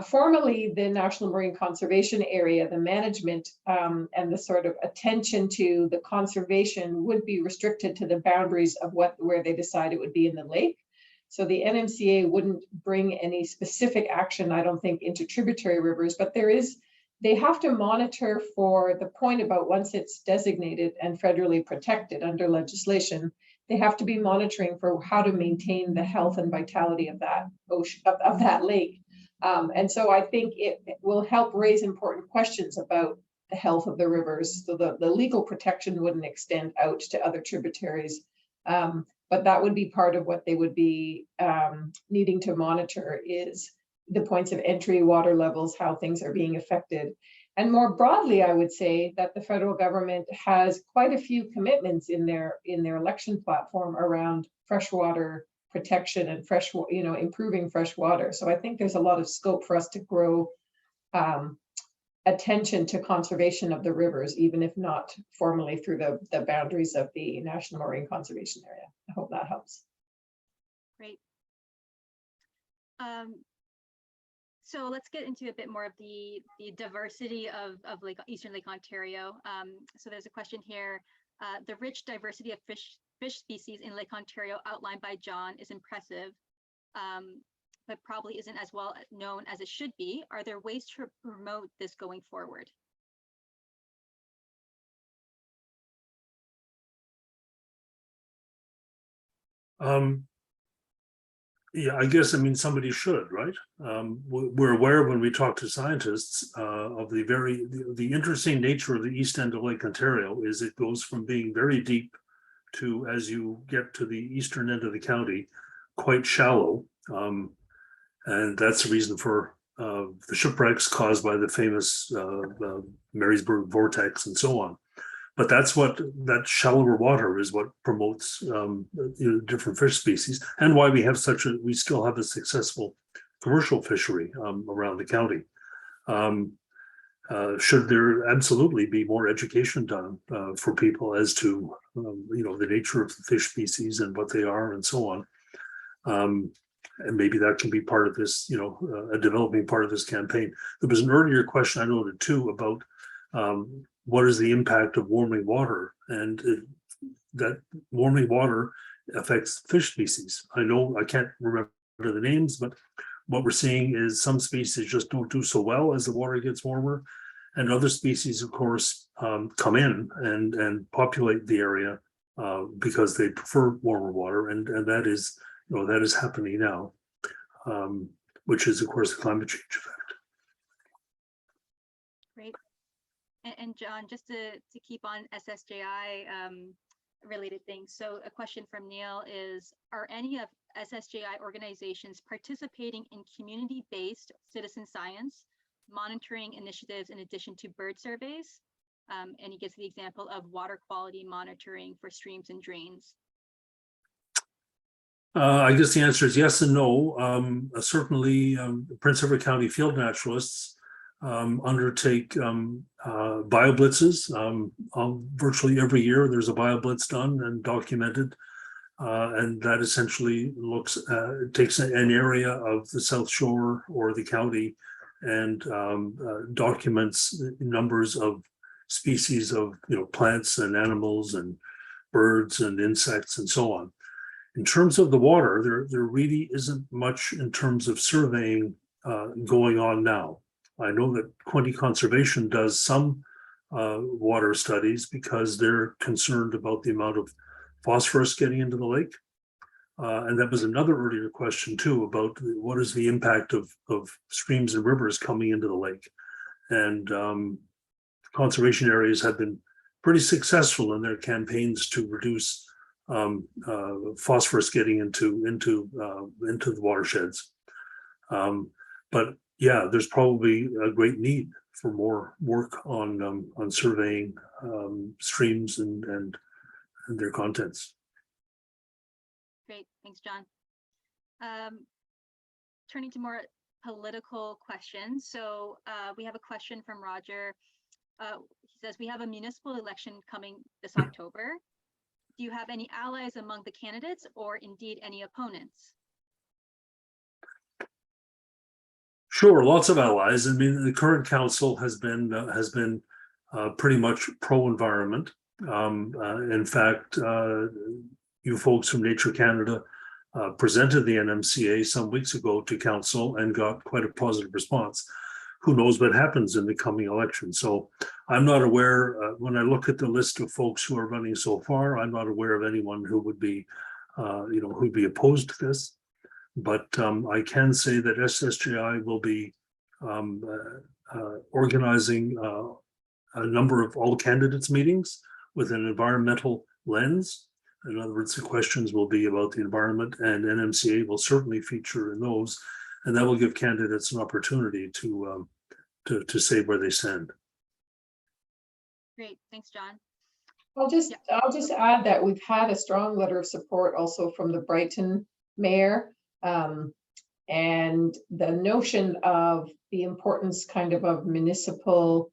Formerly, the National Marine Conservation Area, the management and the sort of attention to the conservation would be restricted to the boundaries of where they decide it would be in the lake. So the NMCA wouldn't bring any specific action, I don't think, into tributary rivers, but they have to monitor for the point about once it's designated and federally protected under legislation, they have to be monitoring for how to maintain the health and vitality of that ocean, of that lake. And so I think it will help raise important questions about the health of the rivers. So the legal protection wouldn't extend out to other tributaries, but that would be part of what they would be needing to monitor is the points of entry, water levels, how things are being affected. And more broadly, I would say that the federal government has quite a few commitments in their election platform around freshwater protection and improving fresh water. So I think there's a lot of scope for us to grow attention to conservation of the rivers, even if not formally through the boundaries of the National Marine Conservation Area. I hope that helps. Great. So let's get into a bit more of the diversity of Eastern Lake Ontario. So there's a question here. The rich diversity of fish species in Lake Ontario outlined by John is impressive, but probably isn't as well known as it should be. Are there ways to promote this going forward? Yeah, I guess, I mean, somebody should, right? We're aware when we talk to scientists of the interesting nature of the east end of Lake Ontario is it goes from being very deep to, as you get to the eastern end of the county, quite shallow. And that's the reason for the shipwrecks caused by the famous Marysburg vortex and so on. But that's that shallower water is what promotes different fish species, and why we still have a successful commercial fishery around the county. Should there absolutely be more education done for people as to the nature of the fish species and what they are and so on, and maybe that can be part of this, a developing part of this campaign. There was an earlier question I noted too about what is the impact of warming water, and that warming water affects fish species. I know I can't remember the names, but what we're seeing is some species just don't do so well as the water gets warmer, and other species, of course, come in and populate the area because they prefer warmer water, and that is happening now, which is, of course, the climate change effect. Great. And John, just to keep on SSJI related things. So a question from Neil is, are any of SSJI organizations participating in community-based citizen science monitoring initiatives in addition to bird surveys? And he gives the example of water quality monitoring for streams and drains. I guess the answer is yes and no. Certainly, Prince Edward County field naturalists undertake bioblitzes. Virtually every year there's a bioblitz done and documented, and that essentially takes an area of the South Shore or the county and documents numbers of species of plants and animals and birds and insects and so on. In terms of the water, there really isn't much in terms of surveying going on now. I know that Quinte Conservation does some water studies because they're concerned about the amount of phosphorus getting into the lake. And that was another earlier question too about what is the impact of streams and rivers coming into the lake. And conservation areas have been pretty successful in their campaigns to reduce phosphorus getting into the watersheds. But yeah, there's probably a great need more work on surveying streams and their contents. Great, thanks, John. Turning to more political questions. So we have a question from Roger. He says, we have a municipal election coming this October. Do you have any allies among the candidates or indeed any opponents? Sure, lots of allies. I mean, the current council has been pretty much pro-environment. In fact, you folks from Nature Canada presented the NMCA some weeks ago to council and got quite a positive response. Who knows what happens in the coming election? So I'm not aware, when I look at the list of folks who are running so far, I'm not aware of anyone who would be, who'd be opposed to this. But I can say that SSGI will be organizing a number of all candidates meetings with an environmental lens. In other words, the questions will be about the environment, and NMCA will certainly feature in those, and that will give candidates an opportunity to say where they stand. Great, thanks, John. I'll just add that we've had a strong letter of support also from the Brighton mayor, and the notion of the importance of municipal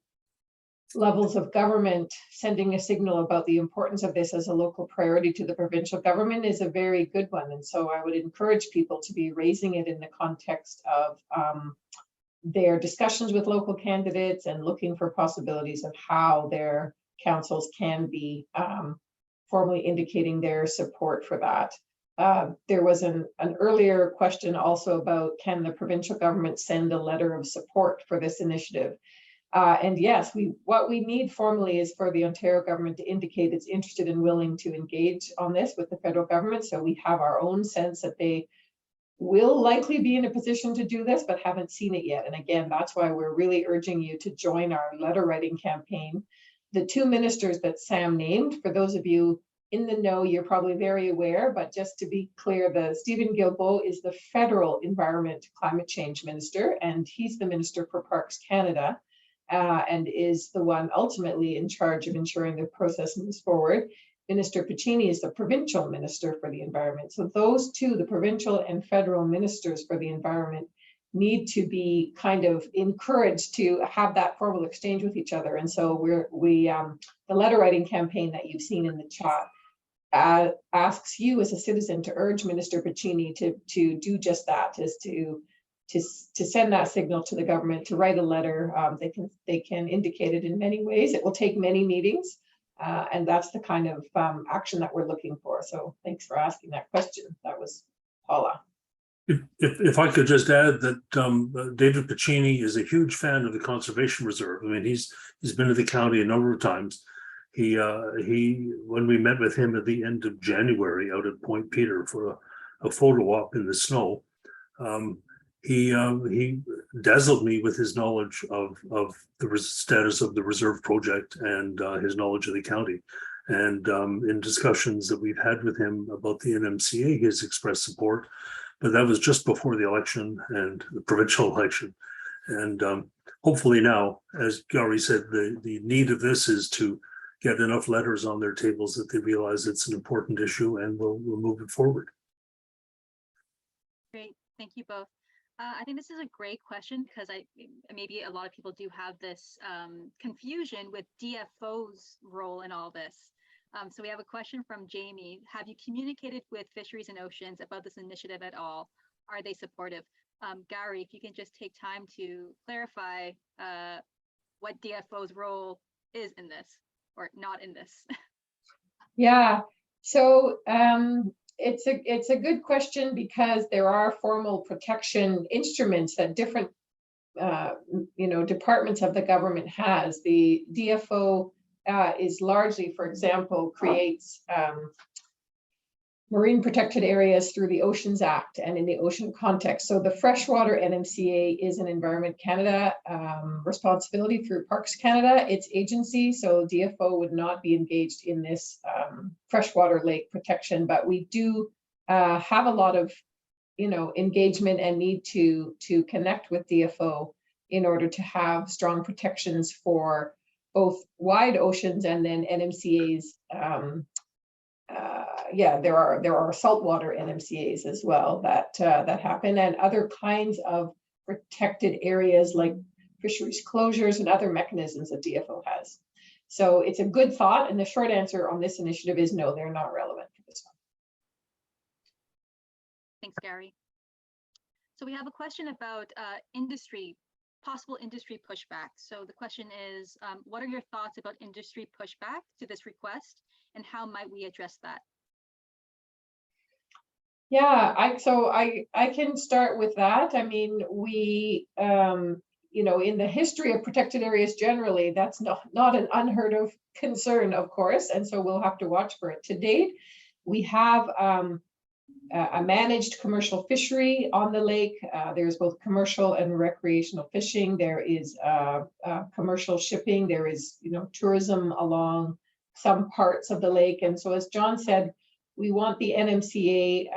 levels of government sending a signal about the importance of this as a local priority to the provincial government is a very good one. And so I would encourage people to be raising it in the context of their discussions with local candidates and looking for possibilities of how their councils can be formally indicating their support for that. There was an earlier question also about, can the provincial government send a letter of support for this initiative? And yes, what we need formally is for the Ontario government to indicate it's interested and willing to engage on this with the federal government. So we have our own sense that they will likely be in a position to do this, but haven't seen it yet. And again, that's why we're really urging you to join our letter writing campaign. The two ministers that Sam named, for those of you in the know, you're probably very aware, but just to be clear, Stephen Guilbeault is the federal environment climate change minister, and he's the Minister for Parks Canada. And is the one ultimately in charge of ensuring the process moves forward. Minister Piccini is the provincial minister for the environment. So those two, the provincial and federal ministers for the environment, need to be encouraged to have that formal exchange with each other. And so the letter writing campaign that you've seen in the chat asks you as a citizen to urge Minister Piccini to do just that, is to send that signal to the government, to write a letter. They can indicate it in many ways. It will take many meetings, and that's the kind of action that we're looking for. So thanks for asking that question. That was Paula. If I could just add that David Piccini is a huge fan of the Conservation Reserve. I mean, he's been to the county a number of times. When we met with him at the end of January out at Point Peter for a photo op in the snow, he dazzled me with his knowledge of the status of the reserve project and his knowledge of the county. And in discussions that we've had with him about the NMCA, he has expressed support, but that was just before the election and the provincial election. And hopefully now, as Gary said, the need of this is to get enough letters on their tables that they realize it's an important issue, and we'll move it forward. Great, thank you both. I think this is a great question because maybe a lot of people do have this confusion with DFO's role in all this. So we have a question from Jamie. Have you communicated with Fisheries and Oceans about this initiative at all? Are they supportive? Gary, if you can just take time to clarify what DFO's role is in this or not in this. Yeah, so it's a good question because there are formal protection instruments that different departments of the government has. The DFO is largely, for example, creates marine protected areas through the Oceans Act and in the ocean context. So the freshwater NMCA is an Environment Canada responsibility through Parks Canada, its agency. So DFO would not be engaged in this freshwater lake protection, but we do have a lot of engagement and need to connect with DFO in order to have strong protections for both wide oceans and then NMCAs. Yeah, there are saltwater NMCAs as well that happen, and other kinds of protected areas like fisheries closures and other mechanisms that DFO has. So it's a good thought, and the short answer on this initiative is no, they're not relevant for this one. Thanks, Gary. So we have a question about possible industry pushback. So the question is, what are your thoughts about industry pushback to this request, and how might we address that? Yeah, I can start with that. I mean, we, you know, in the history of protected areas generally, that's not an unheard of concern, of course, and so we'll have to watch for it. To date, we have a managed commercial fishery on the lake. There's both commercial and recreational fishing. There is commercial shipping. There is, you know, tourism along some parts of the lake. And so, as John said, we want the NMCA.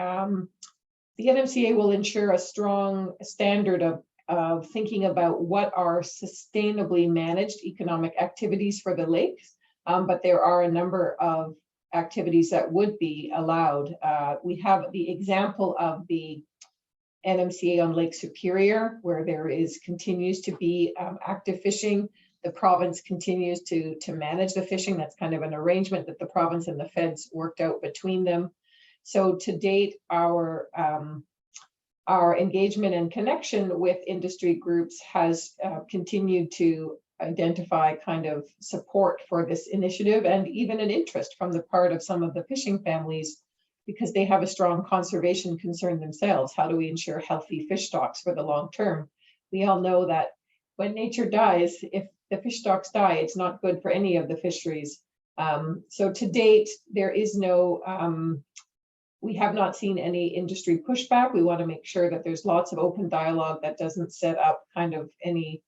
The NMCA will ensure a strong standard of thinking about what are sustainably managed economic activities for the lakes. But there are a number of activities that would be allowed. We have the example of the NMCA on Lake Superior, where there continues to be active fishing. The province continues to manage the fishing. That's kind of an arrangement that the province and the feds worked out between them. So to date, our engagement and connection with industry groups has continued to identify kind of support for this initiative, and even an interest from the part of some of the fishing families, because they have a strong conservation concern themselves. How do we ensure healthy fish stocks for the long term? We all know that when nature dies, if the fish stocks die, it's not good for any of the fisheries. So to date, there is no, we have not seen any industry pushback. We want to make sure that there's lots of open dialogue that doesn't set up kind of any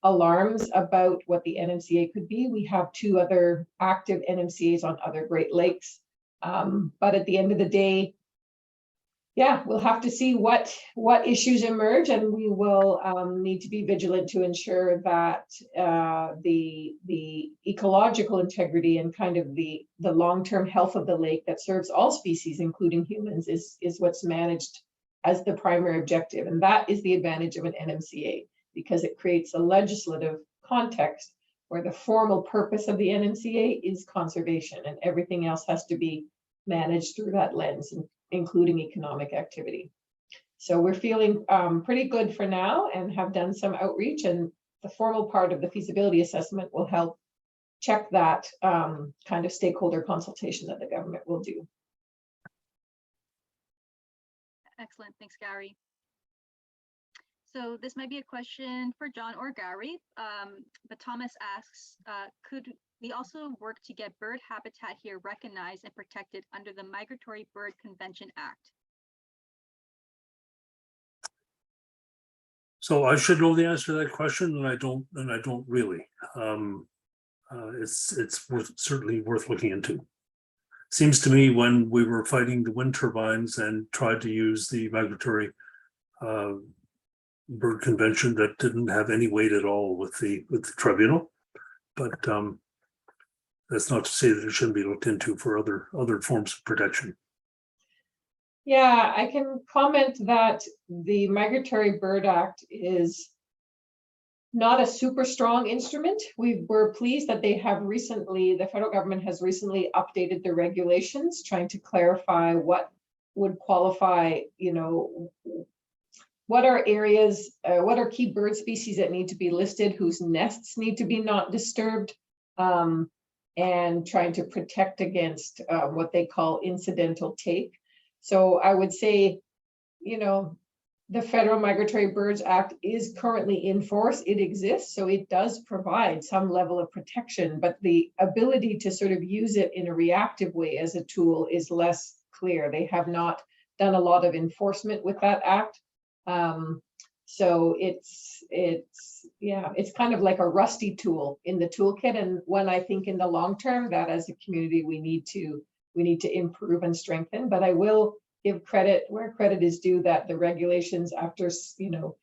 alarms about what the NMCA could be. We have 2 other active NMCAs on other Great Lakes. But at the end of the day, yeah, we'll have to see what issues emerge, and we will need to be vigilant to ensure that the ecological integrity and kind of the long-term health of the lake that serves all species, including humans, is what's managed as the primary objective. And that is the advantage of an NMCA, because it creates a legislative context where the formal purpose of the NMCA is conservation, and everything else has to be managed through that lens, including economic activity. So we're feeling pretty good for now, and have done some outreach, and the formal part of the feasibility assessment will help check that kind of stakeholder consultation that the government will do. Excellent, thanks, Gary. So this might be a question for John or Gary, but Thomas asks, could we also work to get bird habitat here recognized and protected under the Migratory Bird Convention Act? So I should know the answer to that question, and I don't really. It's certainly worth looking into. Seems to me when we were fighting the wind turbines and tried to use the migratory bird convention, that didn't have any weight at all with the tribunal, but that's not to say that it shouldn't be looked into for other forms of protection. Yeah, I can comment that the Migratory Bird Act is not a super strong instrument. We're pleased that they have recently, the federal government has recently updated the regulations, trying to clarify what would qualify, you know, what are areas, what are key bird species that need to be listed, whose nests need to be not disturbed, and trying to protect against what they call incidental take. So I would say, you know, the Federal Migratory Birds Act is currently in force. It exists, so it does provide some level of protection, but the ability to sort of use it in a reactive way as a tool is less clear. They have not done a lot of enforcement with that act. So it's kind of like a rusty tool in the toolkit, and one I think in the long term that as a community we need to improve and strengthen. But I will give credit where credit is due, that the regulations, after, you know,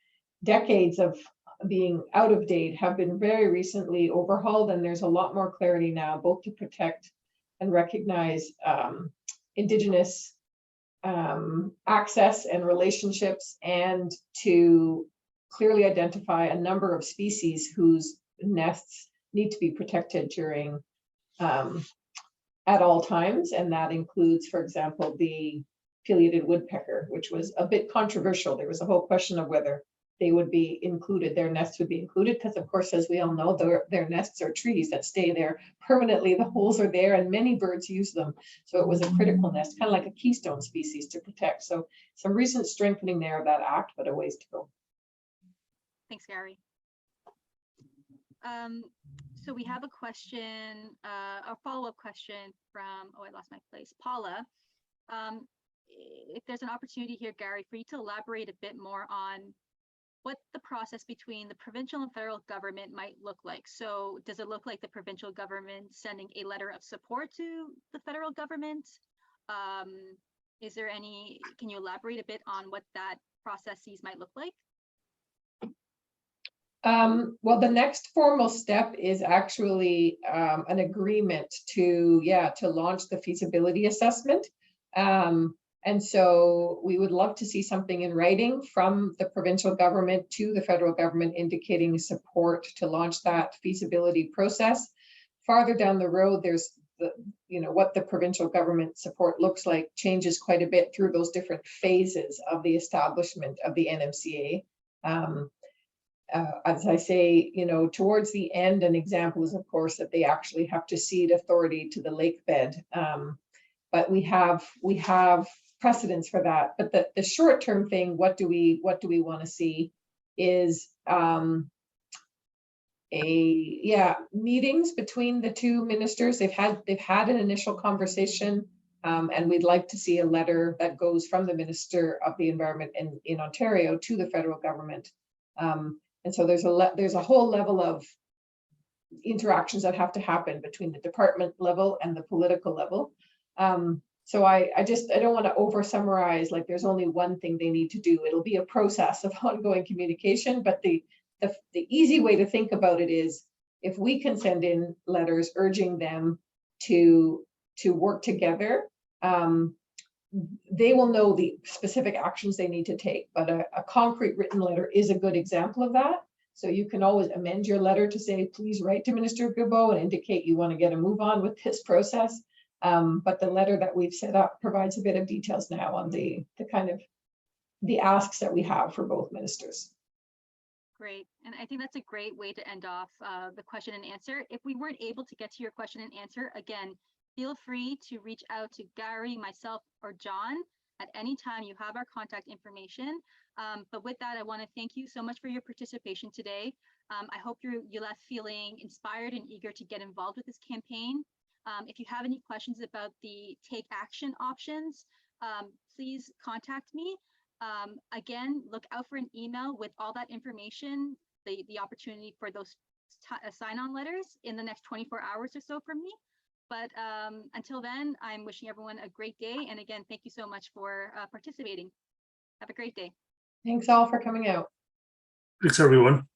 decades of being out of date have been very recently overhauled, and there's a lot more clarity now, both to protect and recognize Indigenous access and relationships, and to clearly identify a number of species whose nests need to be protected during at all times. And that includes, for example, the pileated woodpecker, which was a bit controversial. There was a whole question of whether they would be included, their nests would be included, because of course, as we all know, their nests are trees that stay there permanently. The holes are there and many birds use them. So it was a critical nest, kind of like a keystone species to protect. So some recent strengthening there of that act, but a ways to go. Thanks, Gary. So we have a question, a follow-up question from, oh, I lost my place, Paula. If there's an opportunity here, Gary, for you to elaborate a bit more on what the process between the provincial and federal government might look like. So does it look like the provincial government sending a letter of support to the federal government? Is there any, can you elaborate a bit on what that processes might look like? Well, the next formal step is actually an agreement to launch the feasibility assessment. And so we would love to see something in writing from the provincial government to the federal government indicating support to launch that feasibility process. Farther down the road, there's the, what the provincial government support looks like changes quite a bit through those different phases of the establishment of the NMCA. As I say, towards the end, an example is, of course, that they actually have to cede authority to the lake bed. But we have precedents for that. But the short-term thing, what do we want to see is meetings between the two ministers. They've had an initial conversation, and we'd like to see a letter that goes from the Minister of the Environment in Ontario to the federal government. And so there's a whole level of interactions that have to happen between the department level and the political level. So I don't want to over summarize, like there's only one thing they need to do. It'll be a process of ongoing communication, but the easy way to think about it is if we can send in letters urging them to work together, they will know the specific actions they need to take, but a concrete written letter is a good example of that. So you can always amend your letter to say, please write to Minister Guilbeault and indicate you want to get a move on with this process. But the letter that we've set up provides a bit of details now on the kind of the asks that we have for both ministers. Great. And I think that's a great way to end off the question and answer. If we weren't able to get to your question and answer, again, feel free to reach out to Gary, myself, or John at any time. You have our contact information. But with that, I want to thank you so much for your participation today. I hope you left feeling inspired and eager to get involved with this campaign. If you have any questions about the take action options, please contact me. Again, look out for an email with all that information, the opportunity for those sign-on letters in the next 24 hours or so from me. But until then, I'm wishing everyone a great day. And again, thank you so much for participating. Have a great day. Thanks all for coming out. Thanks, everyone.